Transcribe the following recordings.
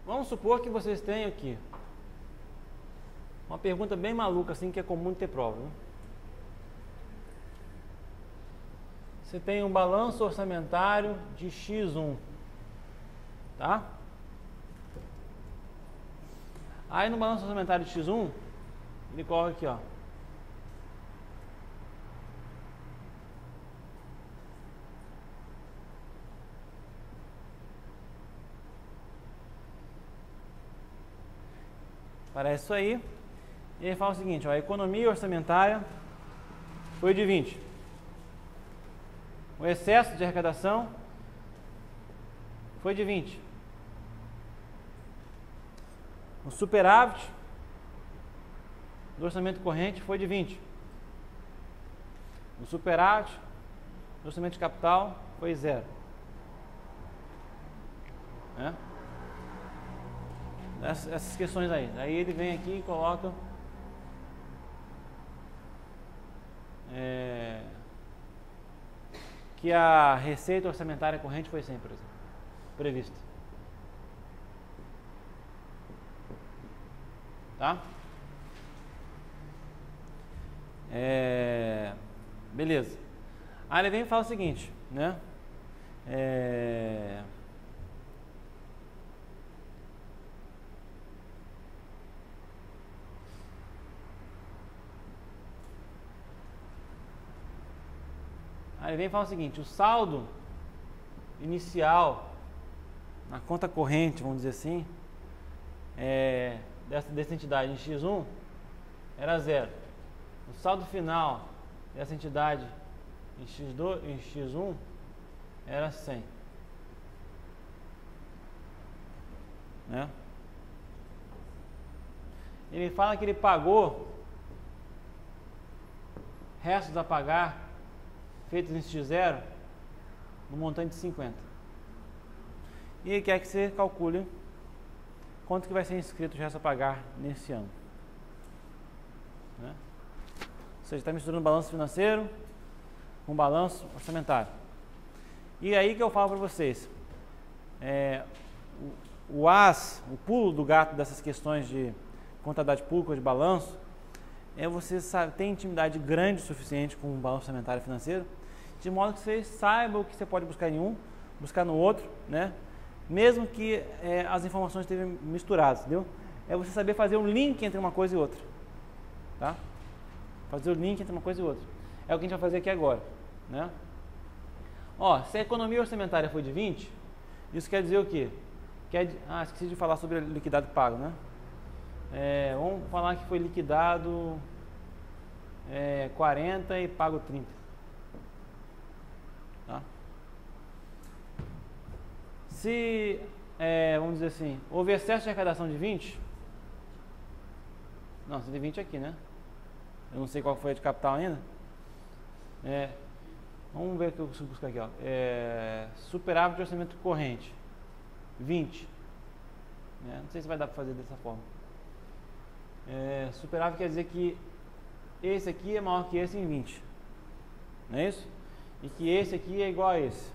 Vamos supor que vocês tenham aqui uma pergunta bem maluca, assim, que é comum de ter prova, né? Você tem um balanço orçamentário de X1, tá? Aí no balanço orçamentário de X1, ele coloca aqui, ó. Parece isso aí. E ele fala o seguinte, ó, a economia orçamentária foi de 20. O excesso de arrecadação foi de 20. O superávit do orçamento corrente foi de 20. O superávit do orçamento de capital foi 0. Né? Essas questões aí. Aí ele vem aqui e coloca que a receita orçamentária corrente foi 100, por exemplo, prevista. Tá? Beleza. Aí ele vem e fala o seguinte, né? Aí ele vem e fala o seguinte, o saldo inicial na conta corrente, vamos dizer assim, dessa entidade em X1 era 0. O saldo final dessa entidade em X1 era 100. Né? Ele fala que ele pagou restos a pagar feitos em X0 no montante de 50. E ele quer que você calcule quanto que vai ser inscrito de resto a pagar nesse ano. Né? Ou seja, está misturando balanço financeiro com balanço orçamentário. E aí que eu falo para vocês, o pulo do gato dessas questões de contabilidade pública ou de balanço é você ter intimidade grande o suficiente com o balanço orçamentário e financeiro, de modo que você saiba o que você pode buscar em um, buscar no outro, né? Mesmo que as informações estejam misturadas, entendeu? É você saber fazer um link entre uma coisa e outra, tá? Fazer o link entre uma coisa e outra. É o que a gente vai fazer aqui agora, né? Ó, se a economia orçamentária foi de 20, isso quer dizer o quê? Esqueci de falar sobre liquidado e pago, né? Vamos falar que foi liquidado 40 e pago 30. Tá? Se, vamos dizer assim, houve excesso de arrecadação de 20, não, 120 aqui, né? Eu não sei qual foi a de capital ainda. Vamos ver o que eu consigo buscar aqui, ó. Superávit de orçamento corrente, 20. Não sei se vai dar para fazer dessa forma. Superávit quer dizer que esse aqui é maior que esse em 20, não é isso? E que esse aqui é igual a esse,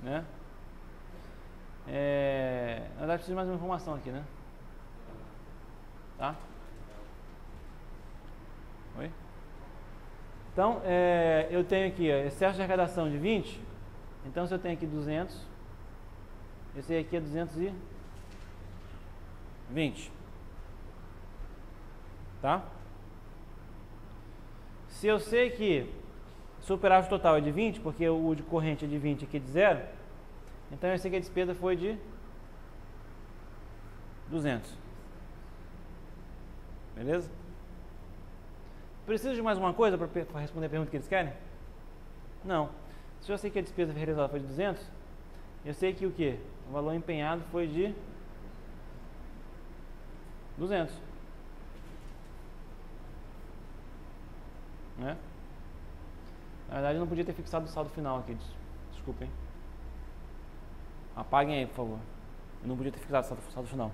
né? Na verdade preciso de mais uma informação aqui, né? Tá? Oi? Então, eu tenho aqui excesso de arrecadação de 20, então se eu tenho aqui 200, esse aqui é 220. Tá? Se eu sei que superávit total é de 20, porque o de corrente é de 20 aqui é de 0, então eu sei que a despesa foi de 200. Beleza? Preciso de mais uma coisa para responder a pergunta que eles querem? Não. Se eu sei que a despesa realizada foi de 200, eu sei que o quê? O valor empenhado foi de 200. Né? Na verdade eu não podia ter fixado o saldo final aqui, desculpem. Apaguem aí, por favor. Eu não podia ter fixado o saldo final.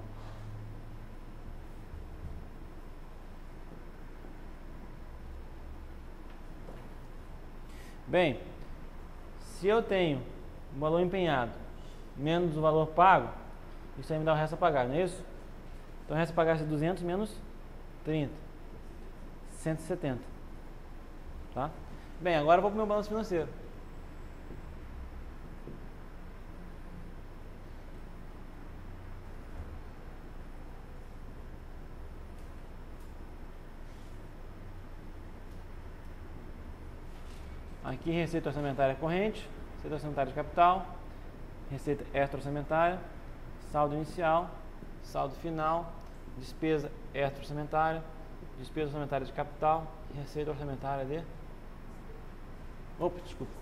Bem, se eu tenho o valor empenhado menos o valor pago, Isso aí me dá o resto a pagar, não é isso? Então o resto a pagar é 200 menos 30. 170. Tá? Bem, agora eu vou para o meu balanço financeiro. Aqui, receita orçamentária corrente, receita orçamentária de capital, receita extra-orçamentária, saldo inicial, saldo final, despesa extra-orçamentária, despesa orçamentária de capital e receita orçamentária de... Opa, desculpa.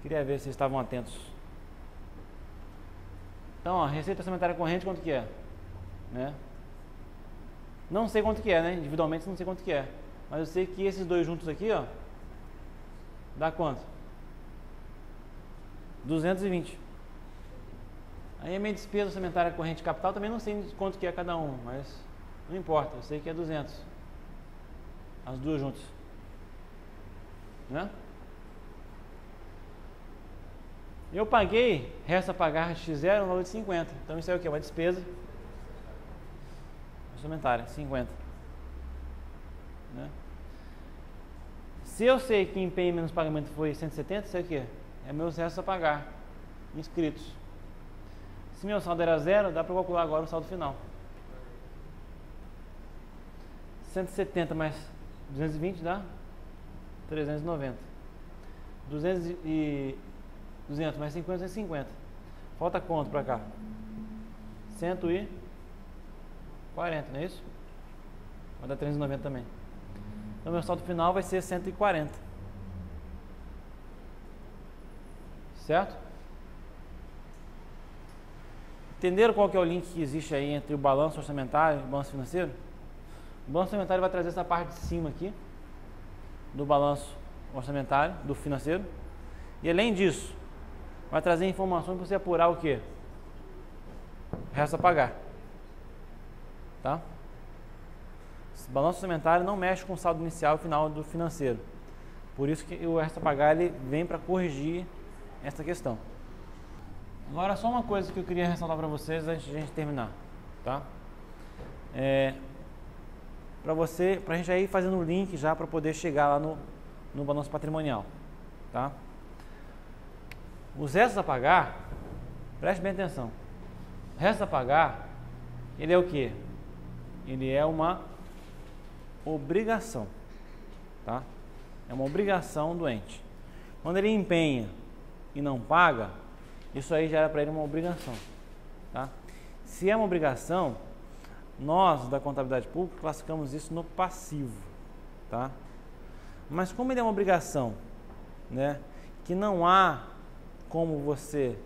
Queria ver se vocês estavam atentos. Então, a receita orçamentária corrente, quanto que é? Né? Não sei quanto que é, né? Individualmente não sei quanto que é. Mas eu sei que esses dois juntos aqui, ó, dá quanto? 220. Aí a minha despesa orçamentária corrente capital também não sei quanto que é cada um, mas não importa, eu sei que é 200. As duas juntas. Né? Eu paguei, resta pagar X0 no valor de 50. Então isso é o que? Uma despesa orçamentária, 50. Né? Se eu sei que empenho menos pagamento foi 170, isso é o que? É meus restos a pagar, inscritos. Se meu saldo era 0, dá para calcular agora o saldo final. 170 mais 220 dá 390. 200 mais 50, 250. Falta quanto para cá? 140, não é isso? Vai dar 390 também. Então meu saldo final vai ser 140. Certo? Entenderam qual que é o link que existe aí entre o balanço orçamentário e o balanço financeiro? O balanço orçamentário vai trazer essa parte de cima aqui do balanço orçamentário, do financeiro. E além disso, vai trazer informações para você apurar o que? Resta a pagar. Tá? O balanço orçamentário não mexe com o saldo inicial e final do financeiro. Por isso que o resta a pagar ele vem para corrigir essa questão. Agora só uma coisa que eu queria ressaltar para vocês antes de a gente terminar, tá? Pra gente aí fazendo o link já para poder chegar lá no balanço patrimonial, tá? Os restos a pagar, preste bem atenção. O resto a pagar, ele é o que? Ele é uma obrigação, tá? É uma obrigação do ente. Quando ele empenha e não paga, isso aí já era para ele uma obrigação, tá? Se é uma obrigação, nós da contabilidade pública classificamos isso no passivo, tá? Mas como ele é uma obrigação, né, que não há como você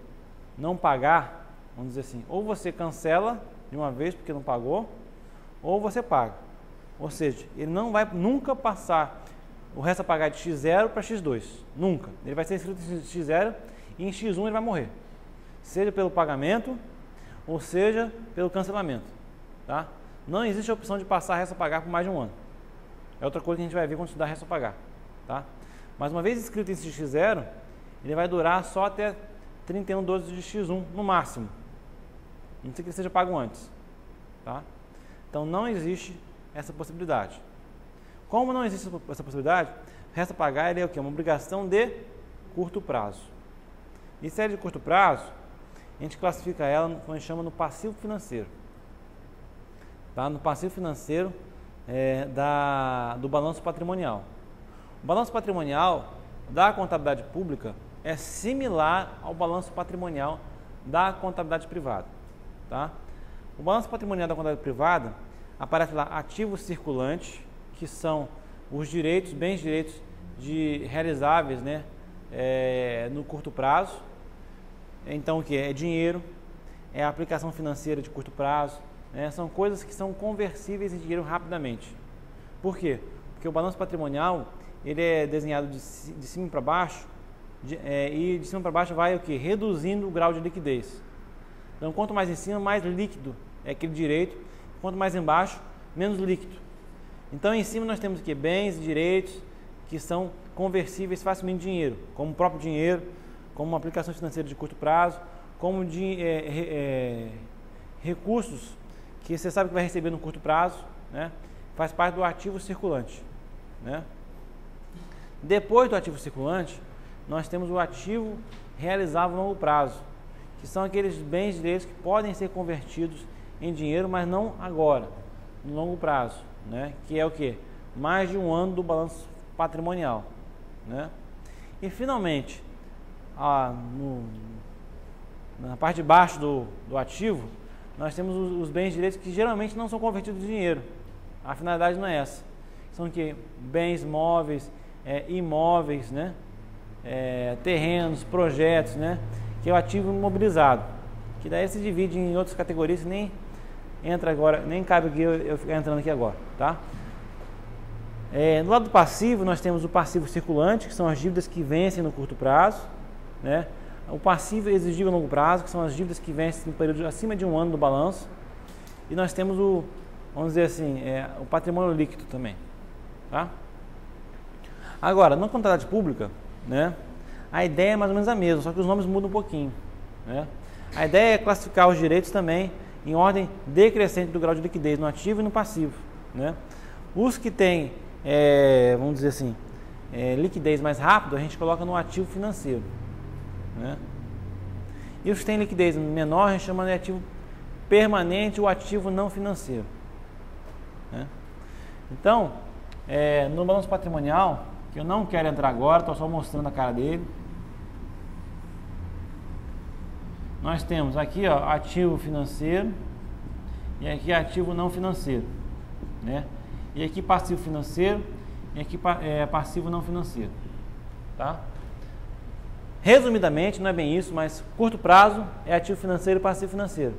não pagar, vamos dizer assim, ou você cancela de uma vez porque não pagou, ou você paga. Ou seja, ele não vai nunca passar o resto a pagar de X0 para X2, nunca. Ele vai ser inscrito em X0 e em X1 ele vai morrer, seja pelo pagamento ou seja pelo cancelamento, tá? Não existe a opção de passar resto a pagar por mais de um ano. É outra coisa que a gente vai ver quando estudar resto a pagar, tá? Mas uma vez inscrito em X0, ele vai durar só até 31/12 de X1 no máximo. Não sei que ele seja pago antes, tá? Então não existe essa possibilidade. Como não existe essa possibilidade, resta pagar ele é o que? Uma obrigação de curto prazo. E se é de curto prazo, a gente classifica ela como a gente chama no passivo financeiro. Tá? No passivo financeiro do balanço patrimonial. O balanço patrimonial da contabilidade pública é similar ao balanço patrimonial da contabilidade privada. Tá? O balanço patrimonial da contabilidade privada aparece lá ativos circulantes, que são os direitos, bens direitos realizáveis, né, no curto prazo. Então o que é dinheiro, é a aplicação financeira de curto prazo, né, são coisas que são conversíveis em dinheiro rapidamente. Por quê? Porque o balanço patrimonial ele é desenhado de cima para baixo e de cima para baixo vai o que? Reduzindo o grau de liquidez. Então quanto mais em cima, mais líquido é aquele direito, quanto mais embaixo, menos líquido. Então em cima nós temos que bens e direitos que são conversíveis facilmente em dinheiro, como o próprio dinheiro, como uma aplicação financeira de curto prazo, como recursos que você sabe que vai receber no curto prazo, né? Faz parte do ativo circulante, né? Depois do ativo circulante, nós temos o ativo realizável no longo prazo, que são aqueles bens direitos que podem ser convertidos em dinheiro, mas não agora, no longo prazo, né? Que é o que? Mais de um ano do balanço patrimonial, né? E finalmente, na parte de baixo do ativo, nós temos os bens direitos que geralmente não são convertidos em dinheiro. A finalidade não é essa. São o que? Bens móveis, imóveis, né? Terrenos, projetos, né? Que é o ativo imobilizado, que daí se divide em outras categorias, nem entra agora, nem cabe aqui eu ficar entrando aqui agora, tá? No lado passivo, nós temos o passivo circulante, que são as dívidas que vencem no curto prazo, né? O passivo exigível a longo prazo, que são as dívidas que vencem no período acima de um ano do balanço. E nós temos vamos dizer assim, o patrimônio líquido também, tá? Agora, na contabilidade pública, né, a ideia é mais ou menos a mesma, só que os nomes mudam um pouquinho, né? A ideia é classificar os direitos também em ordem decrescente do grau de liquidez no ativo e no passivo, né? Os que têm, vamos dizer assim, liquidez mais rápido, a gente coloca no ativo financeiro, né? E os que têm liquidez menor, a gente chama de ativo permanente ou ativo não financeiro, né? Então, no balanço patrimonial, que eu não quero entrar agora, estou só mostrando a cara dele. Nós temos aqui, ó, ativo financeiro e aqui ativo não financeiro, né? E aqui passivo financeiro e aqui passivo não financeiro, tá? Resumidamente, não é bem isso, mas curto prazo é ativo financeiro e passivo financeiro.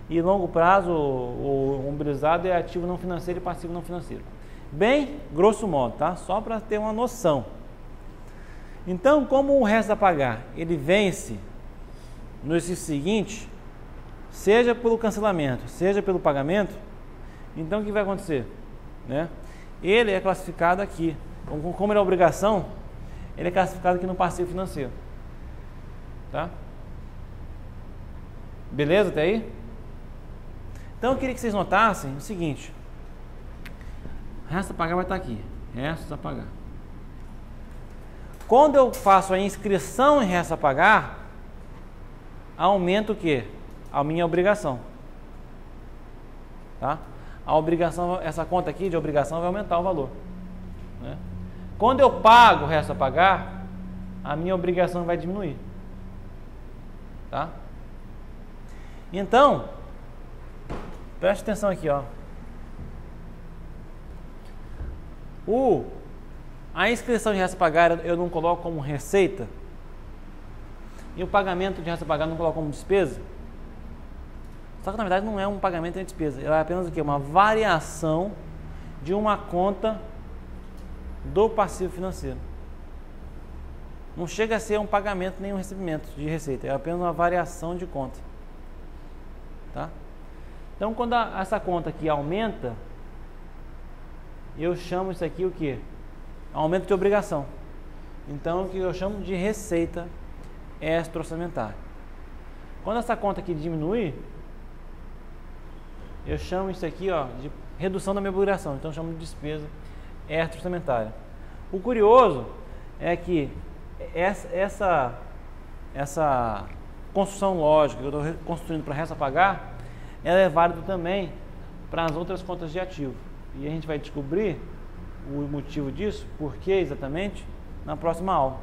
E longo prazo, o umbrizado, é ativo não financeiro e passivo não financeiro. Bem grosso modo, tá? Só para ter uma noção. Então, como o resto a pagar, ele vence no exercício seguinte, seja pelo cancelamento, seja pelo pagamento, então o que vai acontecer, né? Ele é classificado aqui, como ele é obrigação, ele é classificado aqui no passivo financeiro, tá? Beleza até aí? Então eu queria que vocês notassem o seguinte: resto a pagar vai estar aqui, restos a pagar. Quando eu faço a inscrição em resto a pagar, aumenta o quê? A minha obrigação, tá? A obrigação, essa conta aqui de obrigação vai aumentar o valor, né? Quando eu pago o resto a pagar, a minha obrigação vai diminuir, tá? Então, preste atenção aqui, ó. A inscrição de resto a pagar eu não coloco como receita, e o pagamento de resto a pagar eu não coloco como despesa. Só que na verdade não é um pagamento nem despesa, ela é apenas o quê? Uma variação de uma conta do passivo financeiro. Não chega a ser um pagamento nem um recebimento de receita, é apenas uma variação de conta, tá? Então, quando essa conta aqui aumenta, eu chamo isso aqui o que? Aumento de obrigação. Então, o que eu chamo de receita extra-orçamentária. Quando essa conta aqui diminui, eu chamo isso aqui, ó, de redução da minha obrigação. Então, eu chamo de despesa extra-orçamentária. O curioso é que essa construção lógica que eu estou construindo para resto a pagar, ela é válida também para as outras contas de ativo. E a gente vai descobrir o motivo disso, por que exatamente, na próxima aula.